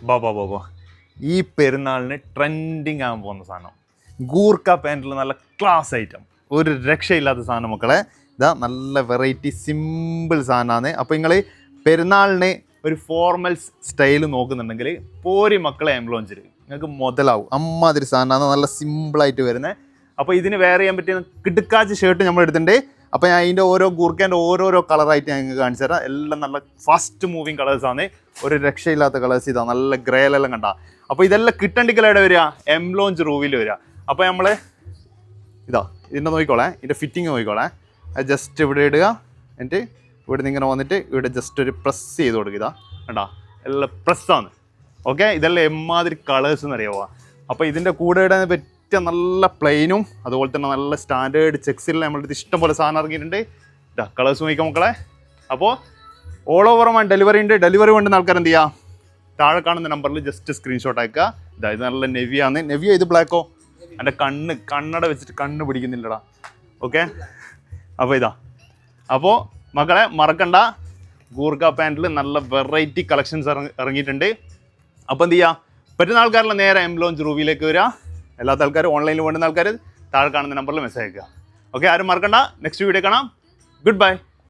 ബാ ബാ ബാ ബാ ഈ പെരുന്നാളിന് ട്രെൻഡിങ് ആകാൻ പോകുന്ന സാധനം ഗൂർക്ക പാൻറ്റിൽ നല്ല ക്ലാസ് ഐറ്റം, ഒരു രക്ഷയില്ലാത്ത സാധനം മക്കളെ. ഇതാ നല്ല വെറൈറ്റി സിമ്പിൾ സാധനമാണ്. അപ്പോൾ നിങ്ങൾ പെരുന്നാളിന് ഒരു ഫോർമൽ സ്റ്റൈൽ നോക്കുന്നുണ്ടെങ്കിൽ പോരി മക്കളെ എംബ്ലോഞ്ചിൽ നിങ്ങൾക്ക് മുതലാവും. അമ്മാതിരി സാധനമാണ്, നല്ല സിമ്പിളായിട്ട് വരുന്നത്. അപ്പോൾ ഇതിന് വെയർ ചെയ്യാൻ പറ്റിയ കിടുക്കാച്ച് ഷർട്ട് നമ്മൾ എടുത്തിട്ടുണ്ട്. അപ്പോൾ ഞാൻ അതിൻ്റെ ഓരോ ഗൂർക്കേൻ്റെ ഓരോരോ കളറായിട്ട് ഞാൻ നിങ്ങൾക്ക് കാണിച്ചു തരാം. എല്ലാം നല്ല ഫാസ്റ്റ് മൂവിങ് കളേഴ്സാണ്, ഒരു രക്ഷയില്ലാത്ത കളേഴ്സ്. ഇതാ നല്ല ഗ്രേലെല്ലാം കണ്ട. അപ്പോൾ ഇതെല്ലാം കിട്ടണ്ടെങ്കിൽ എവിടെ വരിക? എംബ്ലോഞ്ച് റൂവിൽ വരിക. അപ്പോൾ നമ്മൾ ഇതാ ഇതിൻ്റെ നോക്കിക്കോളേ, ഇതിൻ്റെ ഫിറ്റിങ് നോക്കിക്കോളേ. അത് ജസ്റ്റ് ഇവിടെ ഇടുക, എന്നിട്ട് ഇവിടെ നിന്ന് ഇങ്ങനെ വന്നിട്ട് ഇവിടെ ജസ്റ്റ് ഒരു പ്രസ് ചെയ്ത് കൊടുക്കുക. ഇതാ കണ്ടാ, എല്ലാം പ്രസ്സാണ്. ഓക്കെ, ഇതെല്ലാം എമ്മാതിരി കളേഴ്സ് എന്നറിയാവുക. അപ്പോൾ ഇതിൻ്റെ കൂടെ ഇടാൻ പറ്റിയ നല്ല പ്ലെയിനും അതുപോലെ തന്നെ നല്ല സ്റ്റാൻഡേർഡ് ചെക്സിൽ നമ്മളുടെ അടുത്ത് ഇഷ്ടം പോലെ സാധനം ഇറങ്ങിയിട്ടുണ്ട്. ഇതാ കളേഴ്സ് നോക്കിക്കാം മക്കളെ. അപ്പോൾ ഓൾ ഓവർ ഡെലിവറി ഉണ്ട്. ഡെലിവറി കൊണ്ടുവന്ന ആൾക്കാർ എന്ത് ചെയ്യുക? താഴെ കാണുന്ന നമ്പറിൽ ജസ്റ്റ് സ്ക്രീൻഷോട്ട് അയക്കുക. ഇതാ ഇത് നല്ല നെവിയാണ്. നെവിയോ ഇത് ബ്ലാക്കോ? എൻ്റെ കണ്ണട വെച്ചിട്ട് കണ്ണ് പിടിക്കുന്നില്ലടാ. ഓക്കെ, അപ്പോൾ ഇതാ. അപ്പോൾ മക്കളെ മറക്കണ്ട, ഗൂർഖ പാൻറ്റിൽ നല്ല വെറൈറ്റി കളക്ഷൻസ് ഇറങ്ങിയിട്ടുണ്ട്. അപ്പോൾ എന്ത് ചെയ്യുക? പറ്റുന്ന ആൾക്കാരെല്ലാം നേരെ എംബ്ലോഞ്ച് റൂവിലേക്ക് വരിക. അല്ലാത്ത ആൾക്കാർ ഓൺലൈനിൽ വേണ്ടുന്ന ആൾക്കാർ താഴെ കാണുന്ന നമ്പറിൽ മെസ്സേജ് അയക്കുക. ഓക്കെ, ആരും മറക്കണ്ട. നെക്സ്റ്റ് വീഡിയോ കാണാം. Good bye.